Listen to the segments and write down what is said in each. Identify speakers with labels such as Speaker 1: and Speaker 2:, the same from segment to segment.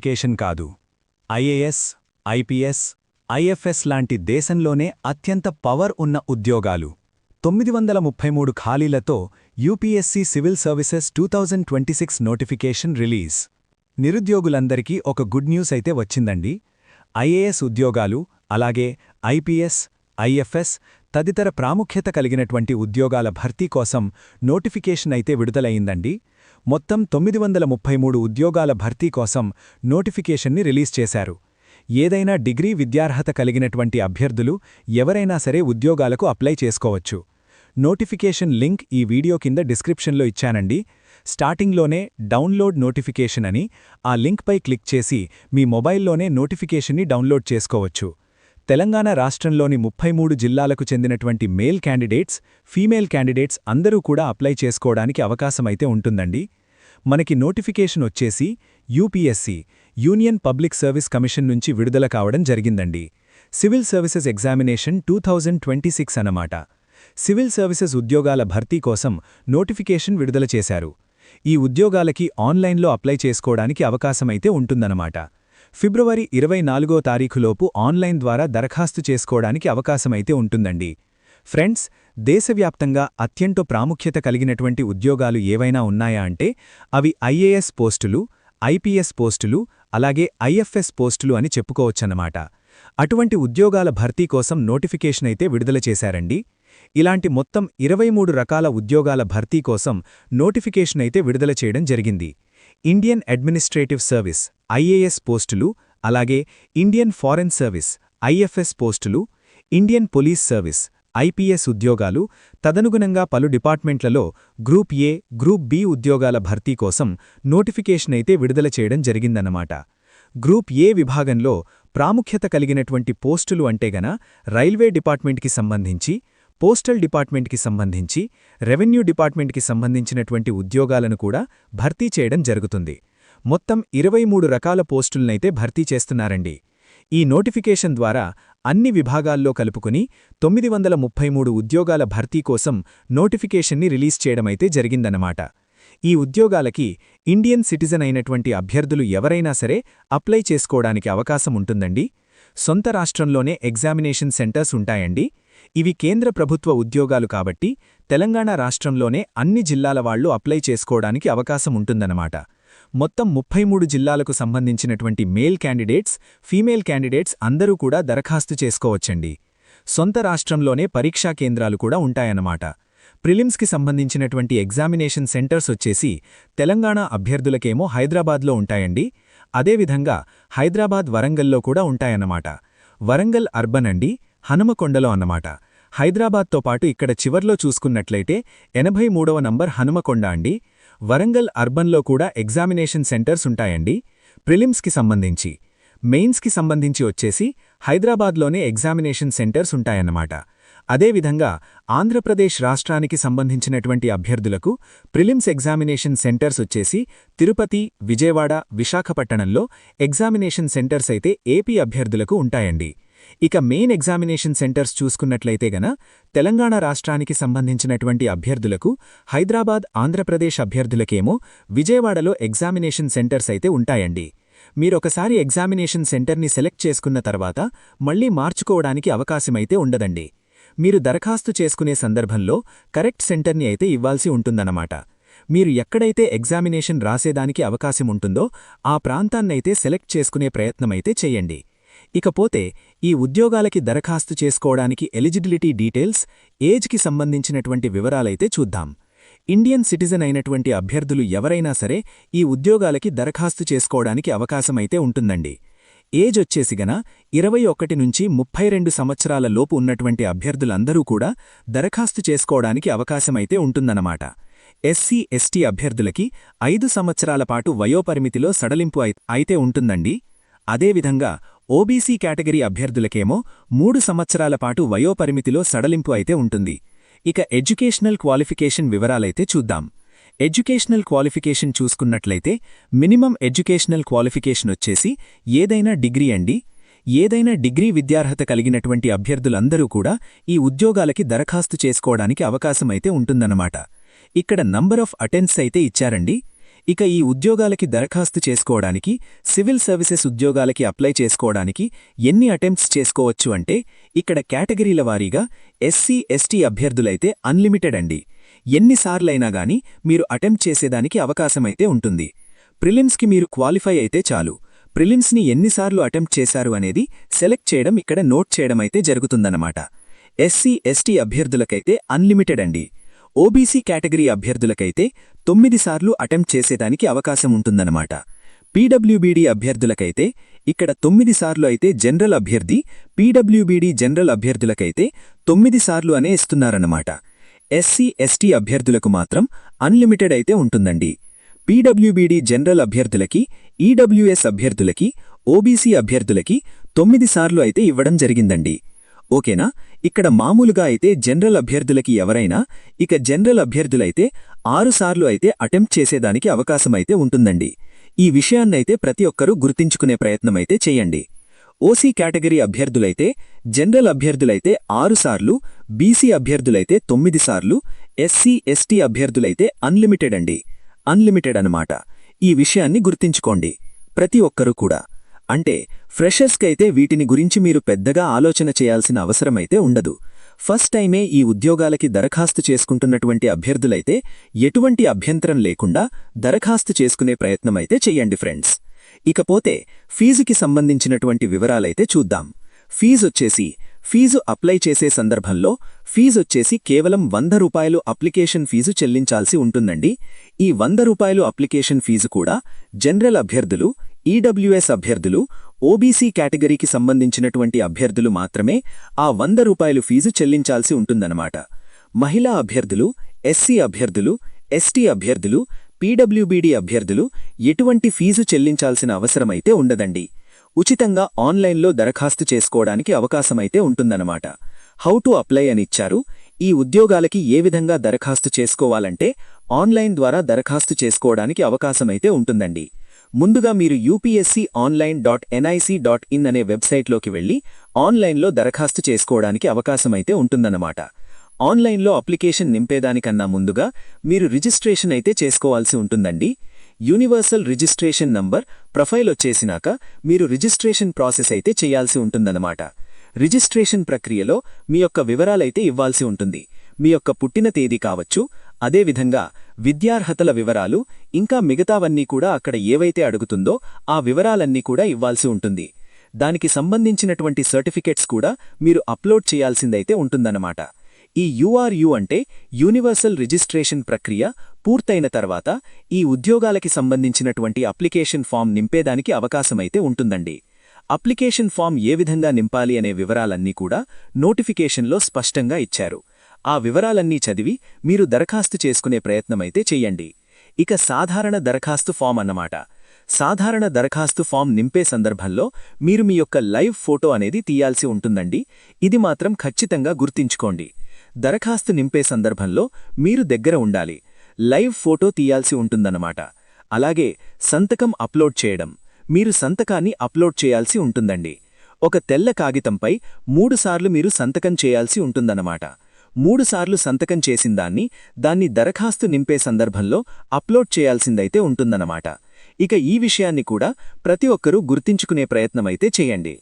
Speaker 1: Notification కాదు. IAS, IPS, IFS లాంటి దేశంలోనే అత్యంత పవర్ ఉన్న ఉద్యోగాలు. 933 ఖాళీలతో UPSC civil services 2026 notification release. నిరుద్యోగులందరికీ ఒక గుడ్ న్యూస్ అయితే వచ్చిందండి. ఐఏఎస్ ఉద్యోగాలు, అలాగే ఐపీఎస్, ఐఎఫ్ఎస్ తదితర ప్రాముఖ్యత కలిగినటువంటి ఉద్యోగాల భర్తీ కోసం నోటిఫికేషన్ అయితే విడుదలయిందండి. మొత్తం 933 ఉద్యోగాల భర్తీ కోసం నోటిఫికేషన్ని రిలీజ్ చేశారు. ఏదైనా డిగ్రీ విద్యార్హత కలిగినటువంటి అభ్యర్థులు ఎవరైనా సరే ఉద్యోగాలకు అప్లై చేసుకోవచ్చు. నోటిఫికేషన్ లింక్ ఈ వీడియో కింద డిస్క్రిప్షన్లో ఇచ్చానండి. స్టార్టింగ్లోనే డౌన్లోడ్ నోటిఫికేషన్ అని ఆ లింక్పై క్లిక్ చేసి మీ మొబైల్లోనే నోటిఫికేషన్ని డౌన్లోడ్ చేసుకోవచ్చు. తెలంగాణ రాష్ట్రంలోని 33 జిల్లాలకు చెందినటువంటి మేల్ క్యాండిడేట్స్, ఫీమేల్ క్యాండిడేట్స్ అందరూ కూడా అప్లై చేసుకోవడానికి అవకాశమైతే ఉంటుందండి. మనకి నోటిఫికేషన్ వచ్చేసి UPSC, union public service commission నుంచి విడుదల కావడం జరిగిందండి. సివిల్ సర్వీసెస్ ఎగ్జామినేషన్ 2026 అన్నమాట. సివిల్ సర్వీసెస్ ఉద్యోగాల భర్తీ కోసం నోటిఫికేషన్ విడుదల చేశారు. ఈ ఉద్యోగాలకి ఆన్లైన్లో అప్లై చేసుకోవడానికి అవకాశమైతే ఉంటుందన్నమాట. ఫిబ్రవరి 24వ తారీఖులోపు ఆన్లైన్ ద్వారా దరఖాస్తు చేసుకోవడానికి అవకాశమైతే ఉంటుందండి. ఫ్రెండ్స్, దేశవ్యాప్తంగా అత్యంత ప్రాముఖ్యత కలిగినటువంటి ఉద్యోగాలు ఏవైనా ఉన్నాయా అంటే అవి ఐఏఎస్ పోస్టులు, ఐపీఎస్ పోస్టులు, అలాగే ఐఎఫ్ఎస్ పోస్టులు అని చెప్పుకోవచ్చన్నమాట. అటువంటి ఉద్యోగాల భర్తీ కోసం నోటిఫికేషన్ అయితే విడుదల చేశారండి. ఇలాంటి మొత్తం 23 రకాల ఉద్యోగాల భర్తీ కోసం నోటిఫికేషన్ అయితే విడుదల చేయడం జరిగింది. ఇండియన్ అడ్మినిస్ట్రేటివ్ సర్వీస్, ఐఏఎస్ పోస్టులు, అలాగే ఇండియన్ ఫారెన్ సర్వీస్, ఐఎఫ్ఎస్ పోస్టులు, ఇండియన్ పోలీస్ సర్వీస్, ఐపీఎస్ ఉద్యోగాలు, తదనుగుణంగా పలు డిపార్ట్మెంట్లలో గ్రూప్ ఏ, గ్రూప్ బి ఉద్యోగాల భర్తీ కోసం నోటిఫికేషన్ అయితే విడుదల చేయడం జరిగిందన్నమాట. గ్రూప్ ఏ విభాగంలో ప్రాముఖ్యత కలిగినటువంటి పోస్టులు అంటేగన రైల్వే డిపార్ట్మెంట్కి సంబంధించి, పోస్టల్ డిపార్ట్మెంట్కి సంబంధించి, రెవెన్యూ డిపార్ట్మెంట్కి సంబంధించినటువంటి ఉద్యోగాలను కూడా భర్తీ చేయడం జరుగుతుంది. మొత్తం 23 రకాల పోస్టులనైతే భర్తీ చేస్తున్నారండి. ఈ నోటిఫికేషన్ ద్వారా అన్ని విభాగాల్లో కలుపుకుని 933 ఉద్యోగాల భర్తీ కోసం నోటిఫికేషన్ని రిలీజ్ చేయడమైతే జరిగిందన్నమాట. ఈ ఉద్యోగాలకి ఇండియన్ సిటిజన్ అయినటువంటి అభ్యర్థులు ఎవరైనా సరే అప్లై చేసుకోవడానికి అవకాశం ఉంటుందండి. సొంత రాష్ట్రంలోనే ఎగ్జామినేషన్ సెంటర్స్ ఉంటాయండి. ఇవి కేంద్ర ప్రభుత్వ ఉద్యోగాలు కాబట్టి తెలంగాణ రాష్ట్రంలోనే అన్ని జిల్లాల వాళ్లు అప్లై చేసుకోవడానికి అవకాశం ఉంటుందన్నమాట. మొత్తం 33 జిల్లాలకు సంబంధించినటువంటి మేల్ క్యాండిడేట్స్, ఫీమేల్ క్యాండిడేట్స్ అందరూ కూడా దరఖాస్తు చేసుకోవచ్చండి. సొంత రాష్ట్రంలోనే పరీక్షా కేంద్రాలు కూడా ఉంటాయన్నమాట. ప్రిలిమ్స్కి సంబంధించినటువంటి ఎగ్జామినేషన్ సెంటర్స్ వచ్చేసి తెలంగాణ అభ్యర్థులకేమో హైదరాబాద్లో ఉంటాయండి. అదేవిధంగా హైదరాబాద్, వరంగల్లో కూడా ఉంటాయన్నమాట. వరంగల్ అర్బన్ అండి, హనుమకొండలో అన్నమాట. హైదరాబాద్తో పాటు ఇక్కడ చివర్లో చూసుకున్నట్లయితే 83వ నంబర్ హనుమకొండ అండి. వరంగల్ అర్బన్లో కూడా ఎగ్జామినేషన్ సెంటర్స్ ఉంటాయండి. ప్రిలిమ్స్కి సంబంధించి, మెయిన్స్కి సంబంధించి వచ్చేసి హైదరాబాద్లోనే ఎగ్జామినేషన్ సెంటర్స్ ఉంటాయన్నమాట. అదేవిధంగా ఆంధ్రప్రదేశ్ రాష్ట్రానికి సంబంధించినటువంటి అభ్యర్థులకు ప్రిలిమ్స్ ఎగ్జామినేషన్ సెంటర్స్ వచ్చేసి తిరుపతి, విజయవాడ, విశాఖపట్టణంలో ఎగ్జామినేషన్ సెంటర్స్ అయితే ఏపీ అభ్యర్థులకు ఉంటాయండి. ఇక మెయిన్ ఎగ్జామినేషన్ సెంటర్స్ చూసుకున్నట్లయితే గన తెలంగాణ రాష్ట్రానికి సంబంధించినటువంటి అభ్యర్థులకు హైదరాబాద్, ఆంధ్రప్రదేశ్ అభ్యర్థులకేమో విజయవాడలో ఎగ్జామినేషన్ సెంటర్స్ అయితే ఉంటాయండి. మీరొకసారి ఎగ్జామినేషన్ సెంటర్ని సెలెక్ట్ చేసుకున్న తర్వాత మళ్లీ మార్చుకోవడానికి అవకాశమైతే ఉండదండి. మీరు దరఖాస్తు చేసుకునే సందర్భంలో కరెక్ట్ సెంటర్ని అయితే ఇవ్వాల్సి ఉంటుందన్నమాట. మీరు ఎక్కడైతే ఎగ్జామినేషన్ రాసేదానికి అవకాశం ఉంటుందో ఆ ప్రాంతాన్నైతే సెలెక్ట్ చేసుకునే ప్రయత్నమైతే చెయ్యండి. ఇకపోతే ఈ ఉద్యోగాలకి దరఖాస్తు చేసుకోవడానికి ఎలిజిబిలిటీ డీటెయిల్స్, ఏజ్కి సంబంధించినటువంటి వివరాలైతే చూద్దాం. ఇండియన్ సిటిజన్ అయినటువంటి అభ్యర్థులు ఎవరైనా సరే ఈ ఉద్యోగాలకి దరఖాస్తు చేసుకోవడానికి అవకాశమైతే ఉంటుందండి. ఏజ్ వచ్చేసిగన 21 నుంచి 32 సంవత్సరాల లోపు ఉన్నటువంటి అభ్యర్థులందరూ కూడా దరఖాస్తు చేసుకోవడానికి అవకాశమైతే ఉంటుందన్నమాట. ఎస్సీ, ఎస్టీ అభ్యర్థులకి 5 సంవత్సరాల పాటు వయోపరిమితిలో సడలింపు అయితే ఉంటుందండి. అదేవిధంగా ఓబీసీ కేటగిరీ అభ్యర్థులకేమో 3 సంవత్సరాల పాటు వయోపరిమితిలో సడలింపు అయితే ఉంటుంది. ఇక ఎడ్యుకేషనల్ క్వాలిఫికేషన్ వివరాలైతే చూద్దాం. ఎడ్యుకేషనల్ క్వాలిఫికేషన్ చూసుకున్నట్లయితే మినిమం ఎడ్యుకేషనల్ క్వాలిఫికేషన్ వచ్చేసి ఏదైనా డిగ్రీ అండి. ఏదైనా డిగ్రీ విద్యార్హత కలిగినటువంటి అభ్యర్థులందరూ కూడా ఈ ఉద్యోగాలకి దరఖాస్తు చేసుకోవడానికి అవకాశమైతే ఉంటుందన్నమాట. ఇక్కడ నంబర్ ఆఫ్ అటెంప్ట్స్ అయితే ఇచ్చారండి. ఇక ఈ ఉద్యోగాలకి దరఖాస్తు చేసుకోవడానికి, సివిల్ సర్వీసెస్ ఉద్యోగాలకి అప్లై చేసుకోవడానికి ఎన్ని అటెంప్ట్స్ చేసుకోవచ్చు అంటే, ఇక్కడ కేటగిరీల వారీగా ఎస్సీ ఎస్టీ అభ్యర్థులైతే అన్లిమిటెడ్ అండి. ఎన్నిసార్లైనా గాని మీరు అటెంప్ట్ చేసేదానికి అవకాశమైతే ఉంటుంది. ప్రిలిమ్స్కి మీరు క్వాలిఫై అయితే చాలు. ప్రిలిమ్స్ని ఎన్నిసార్లు అటెంప్ట్ చేశారు అనేది సెలెక్ట్ చేయడం ఇక్కడ నోట్ చేయడమైతే జరుగుతుందన్నమాట. ఎస్సీ ఎస్టీ అభ్యర్థులకైతే అన్లిమిటెడ్ అండి. ఓబీసీ కేటగిరీ అభ్యర్థులకైతే 9 సార్లు అటెంప్ట్ చేసేదానికి అవకాశం ఉంటుందన్నమాట. పీడబ్ల్యూబీడీ అభ్యర్థులకైతే ఇక్కడ 9 సార్లు అయితే జనరల్ అభ్యర్థి, పీడబ్ల్యూబీడీ జనరల్ అభ్యర్థులకైతే 9 సార్లు అనే ఇస్తున్నారన్నమాట. ఎస్సీ ఎస్టీ అభ్యర్థులకు మాత్రం అన్లిమిటెడ్ అయితే ఉంటుందండి. పీడబ్ల్యూబీడీ జనరల్ అభ్యర్థులకి, ఈడబ్ల్యూఎస్ అభ్యర్థులకి, ఓబీసీ అభ్యర్థులకి 9 సార్లు అయితే ఇవ్వడం జరిగిందండి. ఓకేనా? ఇక్కడ మామూలుగా అయితే జనరల్ అభ్యర్థులకి ఎవరైనా, ఇక జనరల్ అభ్యర్థులైతే 6 సార్లు అయితే అటెంప్ట్ చేసేదానికి అవకాశమైతే ఉంటుందండి. ఈ విషయాన్నైతే ప్రతి ఒక్కరూ గుర్తించుకునే ప్రయత్నమైతే చేయండి. ఓసీ కేటగిరీ అభ్యర్థులైతే, జనరల్ అభ్యర్థులైతే 6 సార్లు, బీసీ అభ్యర్థులైతే 9 సార్లు, ఎస్సీ ఎస్టీ అభ్యర్థులైతే అన్లిమిటెడ్ అండి. అన్లిమిటెడ్ అన్నమాట. ఈ విషయాన్ని గుర్తించుకోండి ప్రతి ఒక్కరూ కూడా. అంటే ఫ్రెషర్స్కైతే వీటిని గురించి మీరు పెద్దగా ఆలోచన చేయాల్సిన అవసరమైతే ఉండదు. ఫస్ట్ టైమే ఈ ఉద్యోగాలకి దరఖాస్తు చేసుకుంటున్నటువంటి అభ్యర్థులైతే ఎటువంటి అభ్యంతరం లేకుండా దరఖాస్తు చేసుకునే ప్రయత్నమైతే చెయ్యండి ఫ్రెండ్స్. ఇకపోతే ఫీజుకి సంబంధించినటువంటి వివరాలైతే చూద్దాం. ఫీజు అప్లై చేసే సందర్భంలో ఫీజొచ్చేసి కేవలం ₹100 అప్లికేషన్ ఫీజు చెల్లించాల్సి ఉంటుందండి. ఈ ₹100 అప్లికేషన్ ఫీజు కూడా జనరల్ అభ్యర్థులు, ఈడబ్ల్యూఎస్ అభ్యర్థులు, ఓబీసీ కేటగిరీకి సంబంధించినటువంటి అభ్యర్థులు మాత్రమే ఆ ₹100 ఫీజు చెల్లించాల్సి ఉంటుందన్నమాట. మహిళా అభ్యర్థులు, ఎస్సీ అభ్యర్థులు, ఎస్టీ అభ్యర్థులు, పీడబ్ల్యూబీడీ అభ్యర్థులు ఎటువంటి ఫీజు చెల్లించాల్సిన అవసరమైతే ఉండదండి. ఉచితంగా ఆన్లైన్లో దరఖాస్తు చేసుకోవడానికి అవకాశమైతే ఉంటుందన్నమాట. హౌ టు అప్లై అని ఇచ్చారు. ఈ ఉద్యోగాలకి ఏ విధంగా దరఖాస్తు చేసుకోవాలంటే ఆన్లైన్ ద్వారా దరఖాస్తు చేసుకోవడానికి అవకాశమైతే ఉంటుందండి. ముందుగా మీరు upsconline.nic.in అనే వెబ్సైట్లోకి వెళ్లి ఆన్లైన్లో దరఖాస్తు చేసుకోవడానికి అవకాశమైతే ఉంటుందన్నమాట. ఆన్లైన్లో అప్లికేషన్ నింపేదానికన్నా ముందుగా మీరు రిజిస్ట్రేషన్ అయితే చేసుకోవాల్సి ఉంటుందండి. యూనివర్సల్ రిజిస్ట్రేషన్ నంబర్, ప్రొఫైల్ వచ్చేసినాక మీరు రిజిస్ట్రేషన్ ప్రాసెస్ అయితే చేయాల్సి ఉంటుందన్నమాట. రిజిస్ట్రేషన్ ప్రక్రియలో మీ యొక్క వివరాలైతే ఇవ్వాల్సి ఉంటుంది. మీ యొక్క పుట్టిన తేదీ కావచ్చు, అదేవిధంగా విద్యార్హతల వివరాలు, ఇంకా మిగతావన్నీ కూడా అక్కడ ఏవైతే అడుగుతుందో ఆ వివరాలన్నీ కూడా ఇవ్వాల్సి ఉంటుంది. దానికి సంబంధించినటువంటి సర్టిఫికెట్స్ కూడా మీరు అప్లోడ్ చేయాల్సిందైతే ఉంటుందన్నమాట. ఈ యూఆర్యు అంటే యూనివర్సల్ రిజిస్ట్రేషన్ ప్రక్రియ పూర్తయిన తర్వాత ఈ ఉద్యోగాలకి సంబంధించినటువంటి అప్లికేషన్ ఫామ్ నింపేదానికి అవకాశమైతే ఉంటుందండి. అప్లికేషన్ ఫామ్ ఏ విధంగా నింపాలి అనే వివరాలన్నీ కూడా నోటిఫికేషన్లో స్పష్టంగా ఇచ్చారు. ఆ వివరాలన్నీ చదివి మీరు దరఖాస్తు చేసుకునే ప్రయత్నమైతే చెయ్యండి. ఇక సాధారణ దరఖాస్తు ఫామ్ అన్నమాట. సాధారణ దరఖాస్తు ఫామ్ నింపే సందర్భంలో మీరు మీ యొక్క లైవ్ ఫోటో అనేది తీయాల్సి ఉంటుందండి. ఇది మాత్రం ఖచ్చితంగా గుర్తుంచుకోండి. దరఖాస్తు నింపే సందర్భంలో మీరు దగ్గర ఉండాలి. లైవ్ ఫోటో తీయాల్సి ఉంటుందన్నమాట. అలాగే సంతకం అప్లోడ్ చేయడం, మీరు సంతకాన్ని అప్లోడ్ చేయాల్సి ఉంటుందండి. ఒక తెల్ల కాగితంపై 3 సార్లు మీరు సంతకం చేయాల్సి ఉంటుందన్నమాట. 3 సార్లు సంతకం దాన్ని దరఖాస్తు నింపే సందర్భంలో అప్లోడ్ చేయాల్సిందైతే ఉంటుందన్నమాట. ఇక ఈ విషయాన్ని కూడా ప్రతి ఒక్కరూ గుర్తించుకునే ప్రయత్నమైతే చేయండి.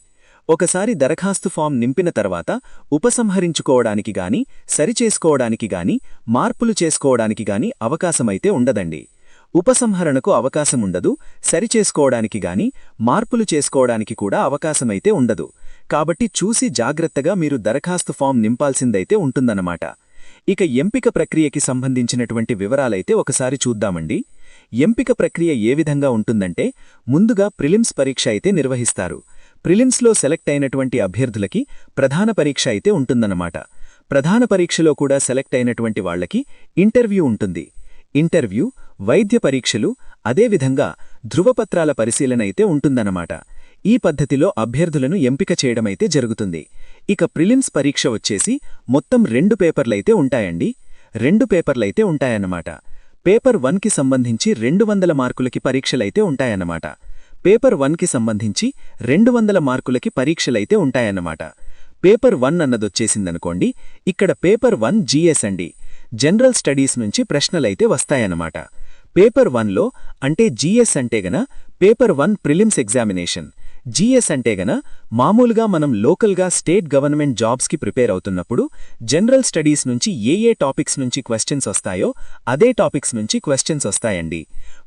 Speaker 1: ఒకసారి దరఖాస్తు ఫామ్ నింపిన తర్వాత ఉపసంహరించుకోవడానికి గాని, సరిచేసుకోవడానికి గాని, మార్పులు చేసుకోవడానికి గాని అవకాశమైతే ఉండదండి. ఉపసంహరణకు అవకాశముండదు, సరిచేసుకోవడానికి గాని, మార్పులు చేసుకోవడానికి కూడా అవకాశమైతే ఉండదు. కాబట్టి చూసి జాగ్రత్తగా మీరు దరఖాస్తు ఫామ్ నింపాల్సిందైతే ఉంటుందన్నమాట. ఇక ఎంపిక ప్రక్రియకి సంబంధించినటువంటి వివరాలైతే ఒకసారి చూద్దామండి. ఎంపిక ప్రక్రియ ఏ విధంగా ఉంటుందంటే, ముందుగా ప్రిలిమ్స్ పరీక్ష అయితే నిర్వహిస్తారు. ప్రిలిమ్స్లో సెలెక్ట్ అయినటువంటి అభ్యర్థులకి ప్రధాన పరీక్ష అయితే ఉంటుందన్నమాట. ప్రధాన పరీక్షలో కూడా సెలెక్ట్ అయినటువంటి వాళ్లకి ఇంటర్వ్యూ ఉంటుంది. ఇంటర్వ్యూ, వైద్య పరీక్షలు, అదేవిధంగా ధృవపత్రాల పరిశీలన అయితే ఉంటుందన్నమాట. ఈ పద్ధతిలో అభ్యర్థులను ఎంపిక చేయడమైతే జరుగుతుంది. ఇక ప్రిలిమ్స్ పరీక్ష వచ్చేసి మొత్తం 2 పేపర్లైతే ఉంటాయండి. 2 పేపర్లైతే ఉంటాయన్నమాట. పేపర్ 1కి సంబంధించి 200 మార్కులకి పరీక్షలైతే ఉంటాయన్నమాట. పేపర్ 1కి సంబంధించి 200 మార్కులకి పరీక్షలైతే ఉంటాయన్నమాట. పేపర్ 1 అన్నదొచ్చేసిందనుకోండి, ఇక్కడ పేపర్ 1 జీఎస్ అండి. జనరల్ స్టడీస్ నుంచి ప్రశ్నలైతే వస్తాయన్నమాట.
Speaker 2: పేపర్ 1లో అంటే జీఎస్ అంటే గన పేపర్ 1 ప్రిలిమ్స్ ఎగ్జామినేషన్. జీఎస్ అంటే గన మామూలుగా మనం లోకల్గా స్టేట్ గవర్నమెంట్ జాబ్స్కి ప్రిపేర్ అవుతున్నప్పుడు జనరల్ స్టడీస్ నుంచి ఏ టాపిక్స్ నుంచి క్వశ్చన్స్ వస్తాయో అదే టాపిక్స్ నుంచి క్వశ్చన్స్ వస్తాయండి.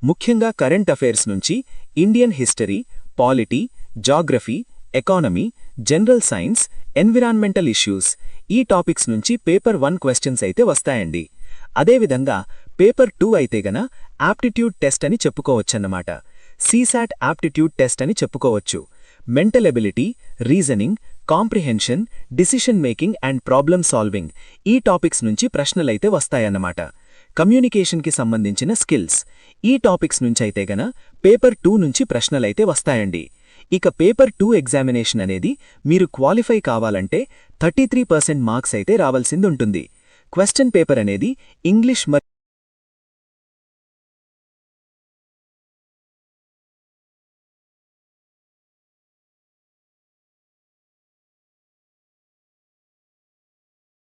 Speaker 2: ముఖ్యంగా కరెంట్ అఫైర్స్ నుంచి Indian history, polity, geography, economy, general science, environmental issues ఈ టాపిక్స్ నుంచి పేపర్ 1 క్వశ్చన్స్ అయితే వస్తాయండి. అదేవిధంగా పేపర్ 2 అయితే గన యాప్టిట్యూడ్ టెస్ట్ అని చెప్పుకోవచ్చన్నమాట. సీసాట్ యాప్టిట్యూడ్ టెస్ట్ అని చెప్పుకోవచ్చు. Mental ability, reasoning, comprehension, decision making and problem solving ఈ టాపిక్స్ నుంచి ప్రశ్నలైతే వస్తాయన్నమాట. కమ్యూనికేషన్కి సంబంధించిన స్కిల్స్ ఈ టాపిక్స్ నుంచైతే గన పేపర్ 2 నుంచి ప్రశ్నలైతే వస్తాయండి. ఇక పేపర్ 2 ఎగ్జామినేషన్ అనేది మీరు క్వాలిఫై కావాలంటే 33% మార్క్స్ అయితే రావాల్సిందుంటుంది. క్వశ్చన్ పేపర్ అనేది ఇంగ్లీష్